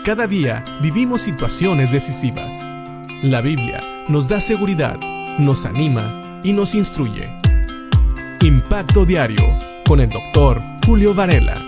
Cada día vivimos situaciones decisivas. La Biblia nos da seguridad, nos anima y nos instruye. Impacto Diario con el Dr. Julio Varela.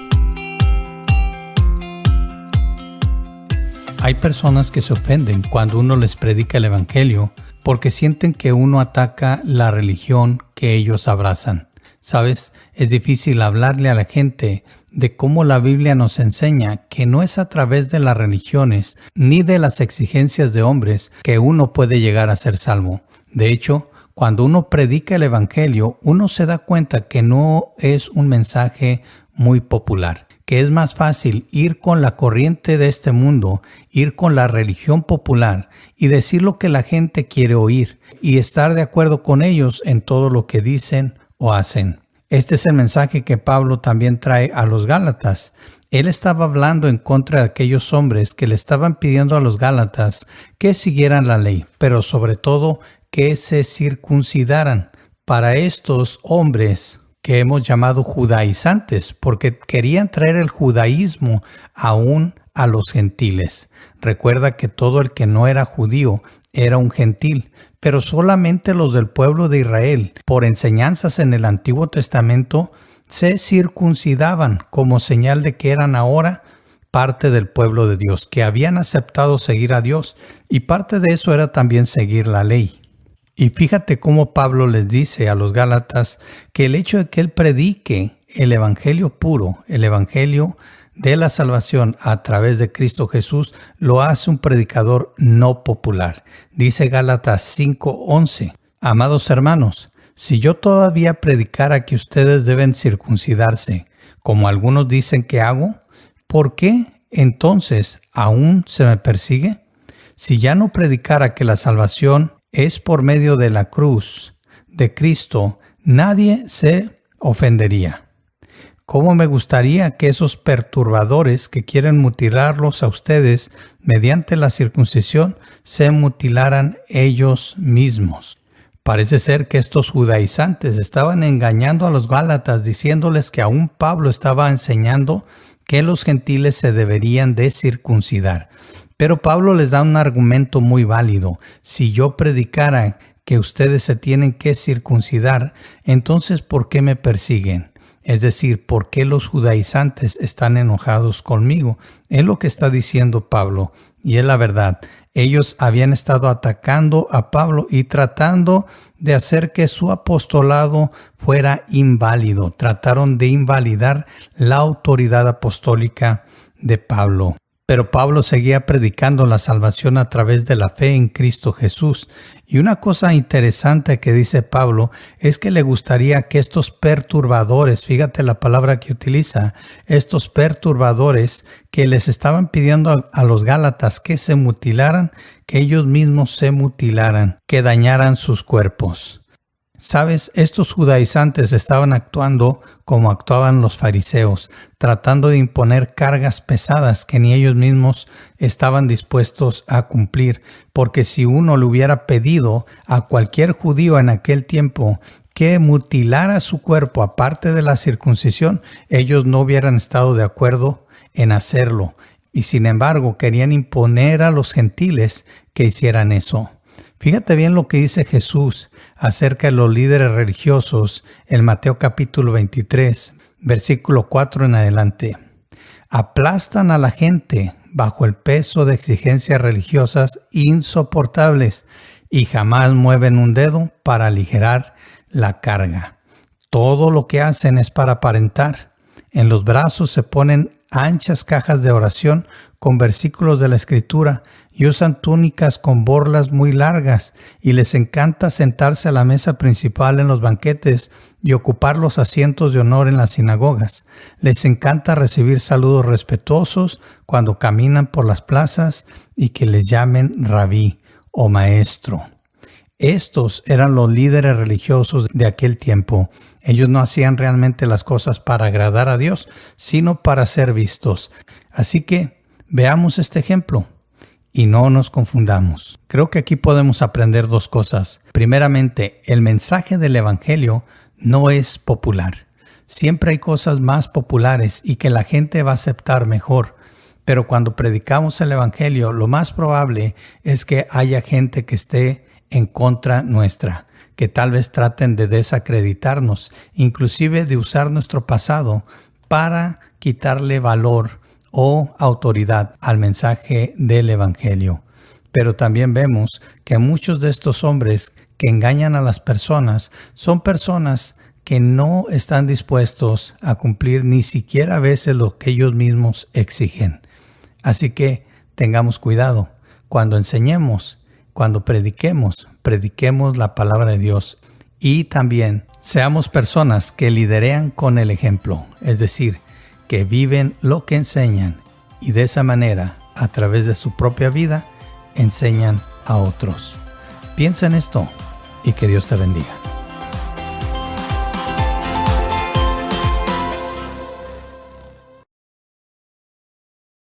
Hay personas que se ofenden cuando uno les predica el Evangelio porque sienten que uno ataca la religión que ellos abrazan. ¿Sabes? Es difícil hablarle a la gente de cómo la Biblia nos enseña que no es a través de las religiones ni de las exigencias de hombres que uno puede llegar a ser salvo. De hecho, cuando uno predica el Evangelio, uno se da cuenta que no es un mensaje muy popular, que es más fácil ir con la corriente de este mundo, ir con la religión popular y decir lo que la gente quiere oír y estar de acuerdo con ellos en todo lo que dicen o hacen. Este es el mensaje que Pablo también trae a los Gálatas. Él estaba hablando en contra de aquellos hombres que le estaban pidiendo a los Gálatas que siguieran la ley, pero sobre todo que se circuncidaran. Para estos hombres que hemos llamado judaizantes, porque querían traer el judaísmo aún a los gentiles. Recuerda que todo el que no era judío era un gentil, pero solamente los del pueblo de Israel, por enseñanzas en el Antiguo Testamento, se circuncidaban como señal de que eran ahora parte del pueblo de Dios, que habían aceptado seguir a Dios, y parte de eso era también seguir la ley. Y fíjate cómo Pablo les dice a los Gálatas que el hecho de que él predique el Evangelio puro, el Evangelio de la salvación a través de Cristo Jesús, lo hace un predicador no popular. Dice Gálatas 5:11, amados hermanos, si yo todavía predicara que ustedes deben circuncidarse, como algunos dicen que hago, ¿por qué entonces aún se me persigue? Si ya no predicara que la salvación es por medio de la cruz de Cristo, nadie se ofendería. ¿Cómo me gustaría que esos perturbadores que quieren mutilarlos a ustedes mediante la circuncisión se mutilaran ellos mismos? Parece ser que estos judaizantes estaban engañando a los Gálatas diciéndoles que aún Pablo estaba enseñando que los gentiles se deberían de circuncidar. Pero Pablo les da un argumento muy válido. Si yo predicara que ustedes se tienen que circuncidar, entonces ¿por qué me persiguen? Es decir, ¿por qué los judaizantes están enojados conmigo? Es lo que está diciendo Pablo, y es la verdad. Ellos habían estado atacando a Pablo y tratando de hacer que su apostolado fuera inválido. Trataron de invalidar la autoridad apostólica de Pablo. Pero Pablo seguía predicando la salvación a través de la fe en Cristo Jesús. Y una cosa interesante que dice Pablo es que le gustaría que estos perturbadores, fíjate la palabra que utiliza, estos perturbadores que les estaban pidiendo a los Gálatas que se mutilaran, que ellos mismos se mutilaran, que dañaran sus cuerpos. ¿Sabes? Estos judaizantes estaban actuando como actuaban los fariseos, tratando de imponer cargas pesadas que ni ellos mismos estaban dispuestos a cumplir, porque si uno le hubiera pedido a cualquier judío en aquel tiempo que mutilara su cuerpo aparte de la circuncisión, ellos no hubieran estado de acuerdo en hacerlo, y sin embargo querían imponer a los gentiles que hicieran eso. Fíjate bien lo que dice Jesús acerca de los líderes religiosos en Mateo capítulo 23, versículo 4 en adelante. Aplastan a la gente bajo el peso de exigencias religiosas insoportables y jamás mueven un dedo para aligerar la carga. Todo lo que hacen es para aparentar. En los brazos se ponen anchas cajas de oración con versículos de la Escritura y usan túnicas con borlas muy largas y les encanta sentarse a la mesa principal en los banquetes y ocupar los asientos de honor en las sinagogas. Les encanta recibir saludos respetuosos cuando caminan por las plazas y que les llamen rabí o maestro. Estos eran los líderes religiosos de aquel tiempo. Ellos no hacían realmente las cosas para agradar a Dios, sino para ser vistos. Así que veamos este ejemplo y no nos confundamos. Creo que aquí podemos aprender dos cosas. Primeramente, el mensaje del Evangelio no es popular. Siempre hay cosas más populares y que la gente va a aceptar mejor. Pero cuando predicamos el Evangelio, lo más probable es que haya gente que esté en contra nuestra, que tal vez traten de desacreditarnos, inclusive de usar nuestro pasado para quitarle valor o autoridad al mensaje del Evangelio. Pero también vemos que muchos de estos hombres que engañan a las personas son personas que no están dispuestos a cumplir ni siquiera a veces lo que ellos mismos exigen. Así que tengamos cuidado. Cuando enseñemos, cuando prediquemos la palabra de Dios, y también seamos personas que liderean con el ejemplo, es decir, que viven lo que enseñan y de esa manera, a través de su propia vida, enseñan a otros. Piensa en esto y que Dios te bendiga.